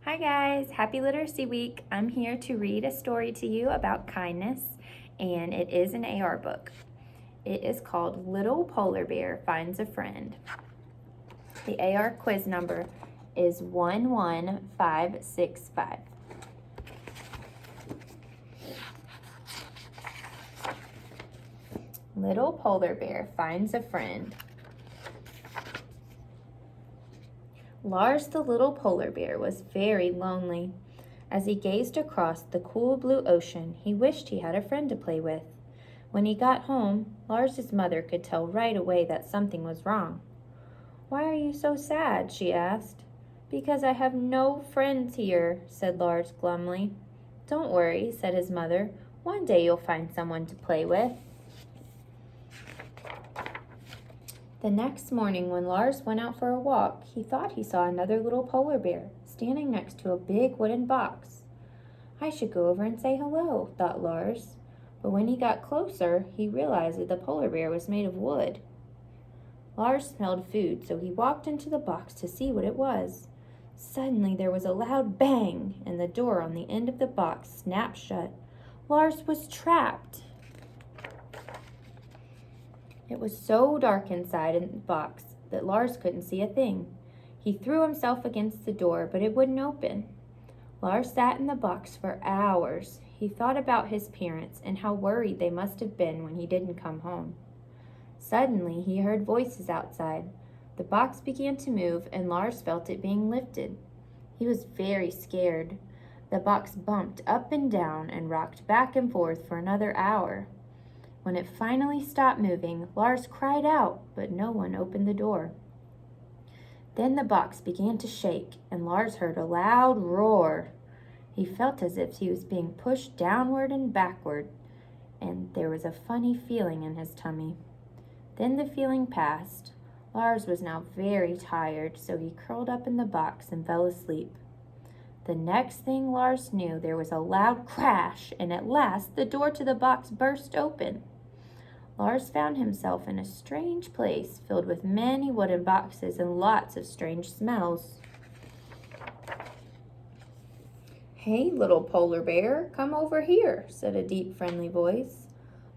Hi guys, happy Literacy Week. I'm here to read a story to you about kindness, and it is an AR book. It is called Little Polar Bear Finds a Friend. The AR quiz number is 11565. Little Polar Bear Finds a Friend. Lars the little polar bear was very lonely. As he gazed across the cool blue ocean, he wished he had a friend to play with. When he got home, Lars's mother could tell right away that something was wrong. "Why are you so sad?" she asked. "Because I have no friends here," said Lars glumly. "Don't worry," said his mother. "One day you'll find someone to play with." The next morning, when Lars went out for a walk, he thought he saw another little polar bear standing next to a big wooden box. "I should go over and say hello," thought Lars. But when he got closer, he realized that the polar bear was made of wood. Lars smelled food, so he walked into the box to see what it was. Suddenly there was a loud bang, and the door on the end of the box snapped shut. Lars was trapped. It was so dark inside the box that Lars couldn't see a thing. He threw himself against the door, but it wouldn't open. Lars sat in the box for hours. He thought about his parents and how worried they must have been when he didn't come home. Suddenly, he heard voices outside. The box began to move, and Lars felt it being lifted. He was very scared. The box bumped up and down and rocked back and forth for another hour. When it finally stopped moving, Lars cried out, but no one opened the door. Then the box began to shake, and Lars heard a loud roar. He felt as if he was being pushed downward and backward, and there was a funny feeling in his tummy. Then the feeling passed. Lars was now very tired, so he curled up in the box and fell asleep. The next thing Lars knew, there was a loud crash, and at last the door to the box burst open. Lars found himself in a strange place filled with many wooden boxes and lots of strange smells. "Hey, little polar bear, come over here," said a deep, friendly voice.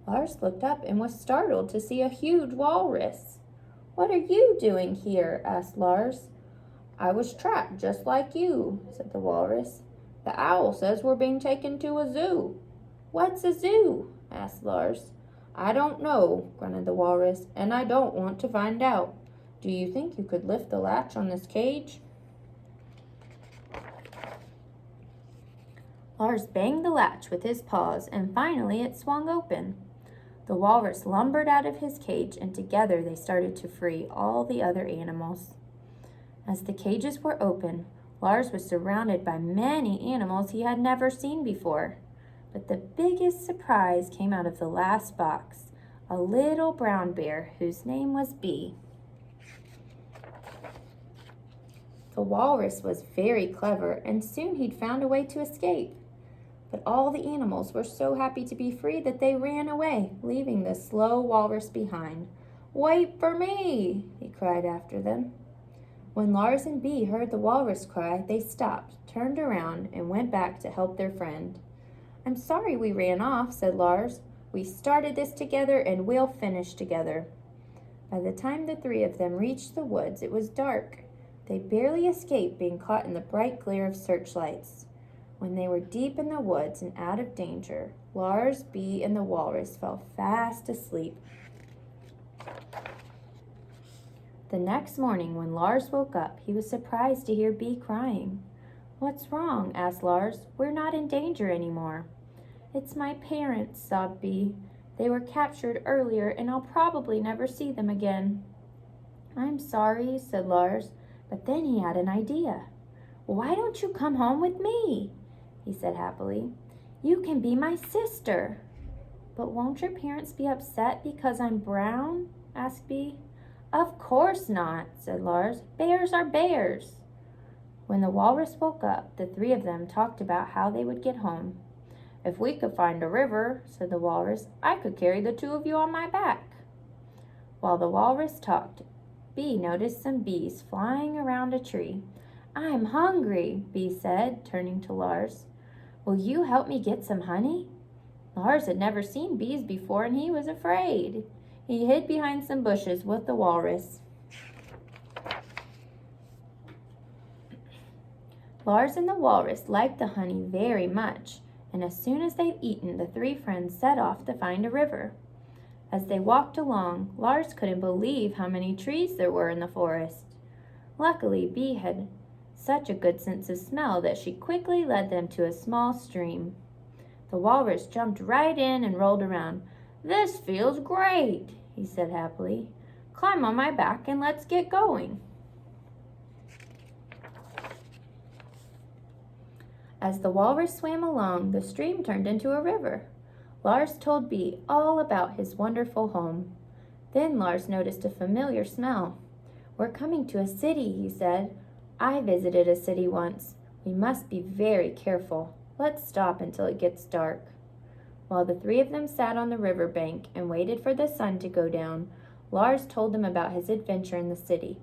Lars looked up and was startled to see a huge walrus. "What are you doing here?" asked Lars. "I was trapped just like you," said the walrus. "The owl says we're being taken to a zoo." "What's a zoo?" asked Lars. "I don't know," grunted the walrus, "and I don't want to find out. Do you think you could lift the latch on this cage?" Lars banged the latch with his paws, and finally it swung open. The walrus lumbered out of his cage, and together they started to free all the other animals. As the cages were open, Lars was surrounded by many animals he had never seen before. But the biggest surprise came out of the last box, a little brown bear whose name was Bee. The walrus was very clever, and soon he'd found a way to escape. But all the animals were so happy to be free that they ran away, leaving the slow walrus behind. "Wait for me!" he cried after them. When Lars and Bee heard the walrus cry, they stopped, turned around, and went back to help their friend. "I'm sorry we ran off," said Lars. "We started this together and we'll finish together." By the time the three of them reached the woods, it was dark. They barely escaped being caught in the bright glare of searchlights. When they were deep in the woods and out of danger, Lars, Bee, and the walrus fell fast asleep. The next morning, when Lars woke up, he was surprised to hear Bee crying. "What's wrong?" asked Lars. "We're not in danger anymore." "It's my parents," sobbed Bee. "They were captured earlier, and I'll probably never see them again." "I'm sorry," said Lars, but then he had an idea. "Why don't you come home with me?" he said happily. "You can be my sister." "But won't your parents be upset because I'm brown?" asked Bee. "Of course not," said Lars. "Bears are bears." When the walrus woke up, the three of them talked about how they would get home. "If we could find a river," said the walrus, "I could carry the two of you on my back." While the walrus talked, Bee noticed some bees flying around a tree. I'm hungry, Bee said, turning to Lars. Will you help me get some honey? Lars had never seen bees before and he was afraid. He hid behind some bushes with the walrus. Lars and the walrus liked the honey very much, and as soon as they'd eaten, the three friends set off to find a river. As they walked along, Lars couldn't believe how many trees there were in the forest. Luckily, Bee had such a good sense of smell that she quickly led them to a small stream. The walrus jumped right in and rolled around. "This feels great," he said happily. "Climb on my back and let's get going." As the walrus swam along, the stream turned into a river. Lars told Bee all about his wonderful home. Then Lars noticed a familiar smell. "We're coming to a city," he said. "I visited a city once. We must be very careful. Let's stop until it gets dark." While the three of them sat on the river bank and waited for the sun to go down, Lars told them about his adventure in the city.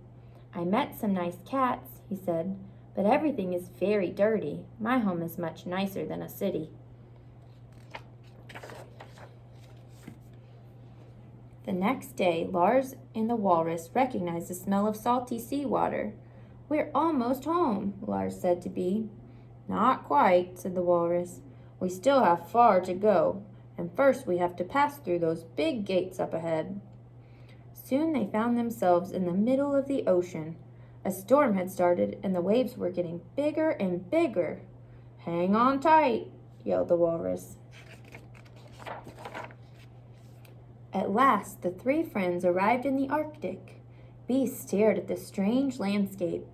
"I met some nice cats," he said, "but everything is very dirty. My home is much nicer than a city." The next day, Lars and the walrus recognized the smell of salty seawater. "We're almost home," Lars said to Bee. "Not quite," said the walrus. "We still have far to go, and first we have to pass through those big gates up ahead." Soon they found themselves in the middle of the ocean. A storm had started, and the waves were getting bigger and bigger. "Hang on tight," yelled the walrus. At last, the three friends arrived in the Arctic. Bee stared at the strange landscape.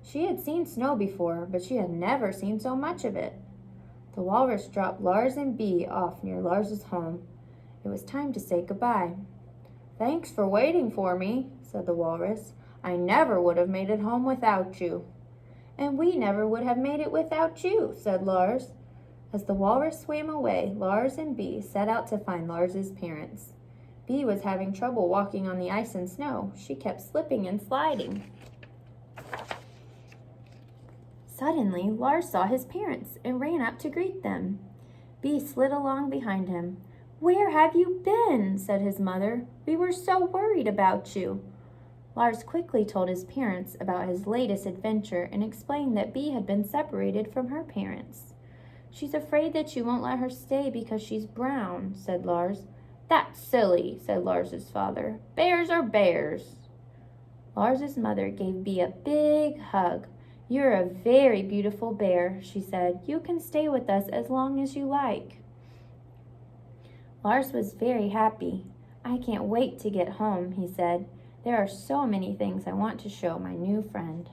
She had seen snow before, but she had never seen so much of it. The walrus dropped Lars and Bee off near Lars's home. It was time to say goodbye. "Thanks for waiting for me," said the walrus. "I never would have made it home without you." "And we never would have made it without you," said Lars. As the walrus swam away, Lars and Bee set out to find Lars's parents. Bee was having trouble walking on the ice and snow. She kept slipping and sliding. Suddenly, Lars saw his parents and ran up to greet them. Bee slid along behind him. "Where have you been?" said his mother. "We were so worried about you." Lars quickly told his parents about his latest adventure and explained that Bee had been separated from her parents. "She's afraid that you won't let her stay because she's brown," said Lars. "That's silly," said Lars's father. "Bears are bears." Lars's mother gave Bee a big hug. "You're a very beautiful bear," she said. "You can stay with us as long as you like." Lars was very happy. "I can't wait to get home," he said. "There are so many things I want to show my new friend."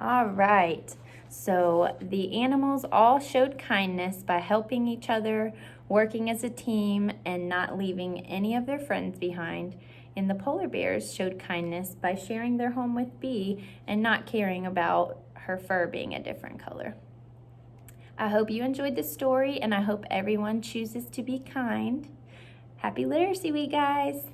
All right. So the animals all showed kindness by helping each other, working as a team, and not leaving any of their friends behind. And the polar bears showed kindness by sharing their home with Bee and not caring about her fur being a different color. I hope you enjoyed the story, and I hope everyone chooses to be kind. Happy Literacy Week, guys!